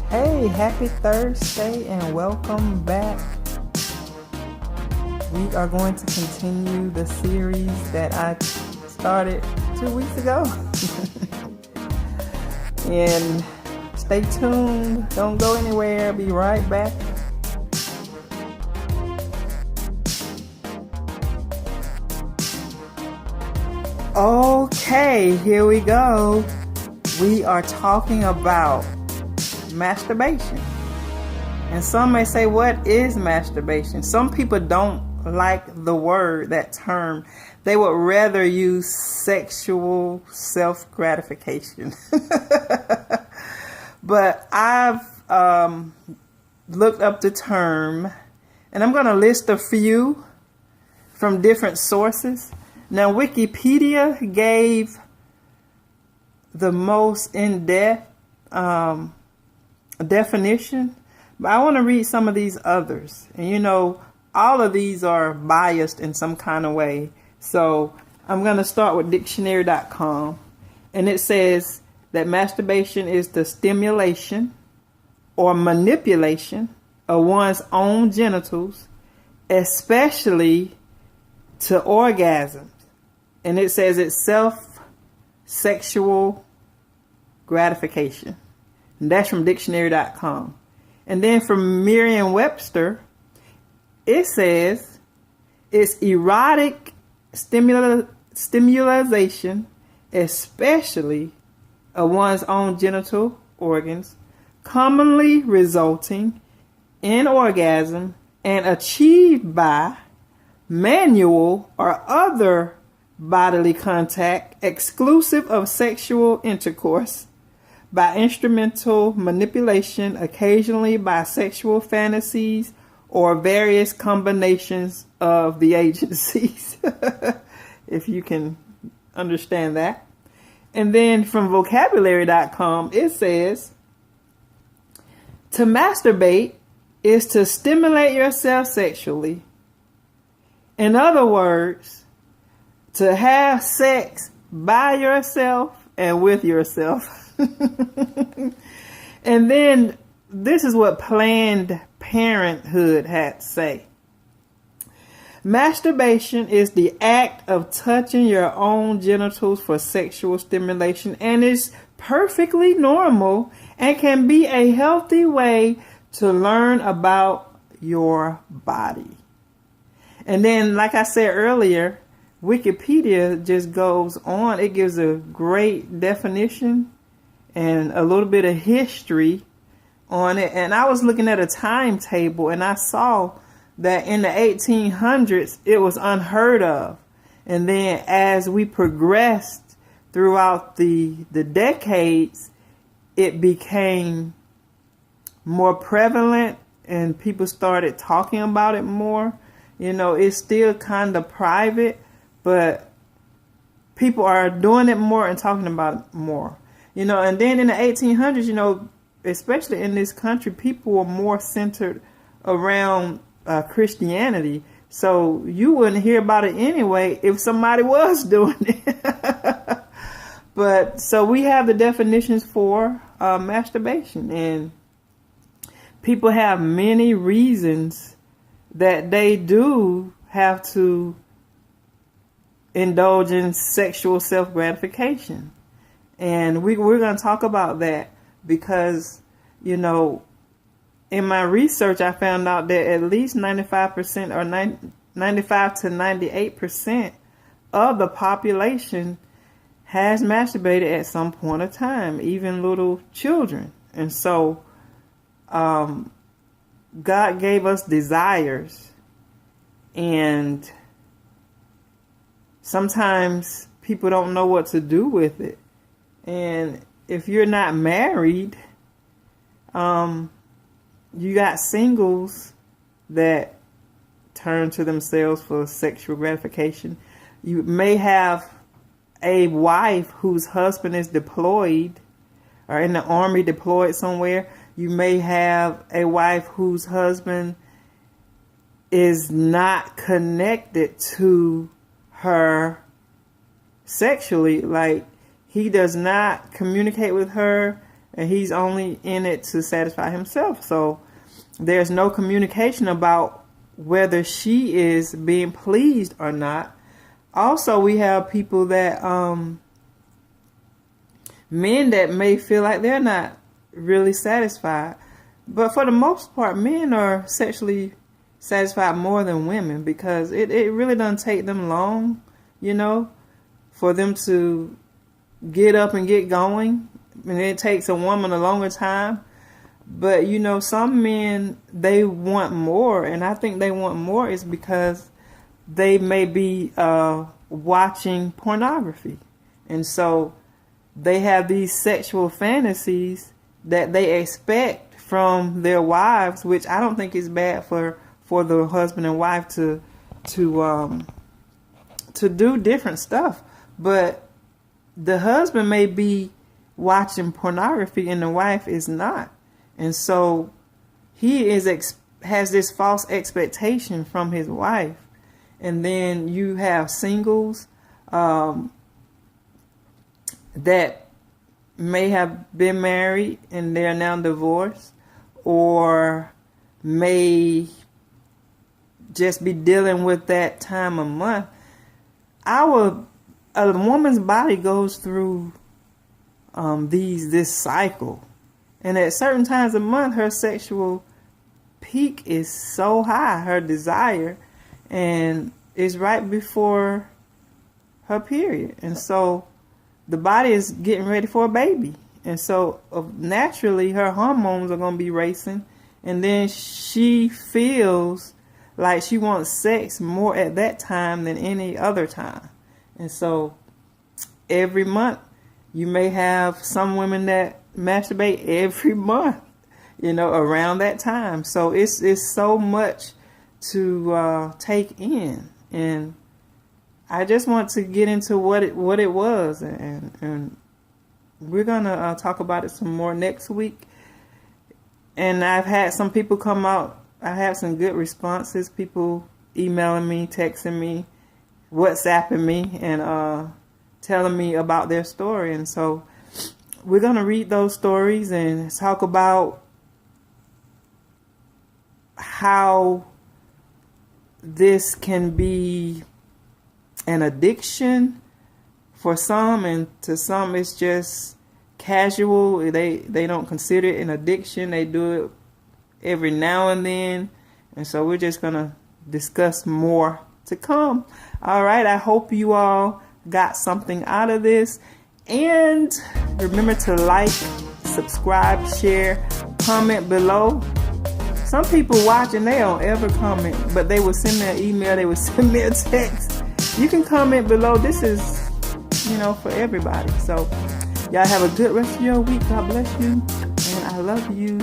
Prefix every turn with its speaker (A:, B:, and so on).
A: Hey, happy Thursday and welcome back. We are going to continue the series that I started 2 weeks ago. And stay tuned. Don't go anywhere. Be right back. Okay, here we go. We are talking about masturbation. And some may say, what is masturbation? Some people don't like the word, that term. They would rather use sexual self-gratification. But I've looked up the term, and I'm going to list a few from different sources. Now, Wikipedia gave the most in-depth definition, but I want to read some of these others. And all of these are biased in some kind of way. So I'm going to start with dictionary.com. And it says that masturbation is the stimulation or manipulation of one's own genitals, especially to orgasms. And it says it's sexual gratification. And that's from dictionary.com. And then from Merriam-Webster, it says it's erotic stimulation, especially of one's own genital organs, commonly resulting in orgasm and achieved by manual or other bodily contact exclusive of sexual intercourse, by instrumental manipulation, occasionally by sexual fantasies or various combinations of the agencies. If you can understand that. And then from vocabulary.com, it says, to masturbate is to stimulate yourself sexually. In other words, to have sex by yourself and with yourself. And then this is what Planned Parenthood had to say. Masturbation is the act of touching your own genitals for sexual stimulation and is perfectly normal and can be a healthy way to learn about your body. And then, like I said earlier, Wikipedia just goes on. It gives a great definition and a little bit of history on it. And I was looking at a timetable and I saw that in the 1800s, it was unheard of. And then as we progressed throughout the decades, it became more prevalent and people started talking about it more. It's still kind of private, but people are doing it more and talking about it more. And then in the 1800s, especially in this country, people were more centered around Christianity. So you wouldn't hear about it anyway if somebody was doing it. But so we have the definitions for masturbation, and people have many reasons that they do have to indulge in sexual self-gratification. And we're going to talk about that because, in my research, I found out that at least 95% or 95 to 98% of the population has masturbated at some point of time, even little children. And so God gave us desires, and sometimes people don't know what to do with it. And if you're not married, you got singles that turn to themselves for sexual gratification. You may have a wife whose husband is deployed or in the army, deployed somewhere. You may have a wife whose husband is not connected to her sexually. Like, he does not communicate with her and he's only in it to satisfy himself. So there's no communication about whether she is being pleased or not. Also, we have people that, men that may feel like they're not really satisfied. But for the most part, men are sexually satisfied more than women, because it really doesn't take them long, for them to get up and get going. And it takes a woman a longer time. But, some men, they want more. And I think they want more is because they may be watching pornography. And so they have these sexual fantasies that they expect from their wives, which I don't think is bad for the husband and wife to do different stuff. But the husband may be watching pornography and the wife is not. And so he has this false expectation from his wife. And then you have singles that may have been married and they're now divorced, or may just be dealing with that time of month. A woman's body goes through this cycle, and at certain times of month, her sexual peak is so high, her desire, and it's right before her period, and so the body is getting ready for a baby. And so naturally her hormones are going to be racing. And then she feels like she wants sex more at that time than any other time. And so every month you may have some women that masturbate every month, around that time. So it's so much to take in. And I just want to get into what it was, and we're gonna talk about it some more next week. And I've had some people come out. I have some good responses. People emailing me, texting me, WhatsApping me, and telling me about their story. And so we're gonna read those stories and talk about how this can be an addiction for some, and to some it's just casual. They don't consider it an addiction. They do it every now and then. And so we're just gonna discuss more to come. All right, I hope you all got something out of this, and remember to like, subscribe, share, comment below. Some people watch and they don't ever comment, but they will send me an email, they will send me a text. You can comment below. This is, for everybody. So y'all have a good rest of your week. God bless you. And I love you.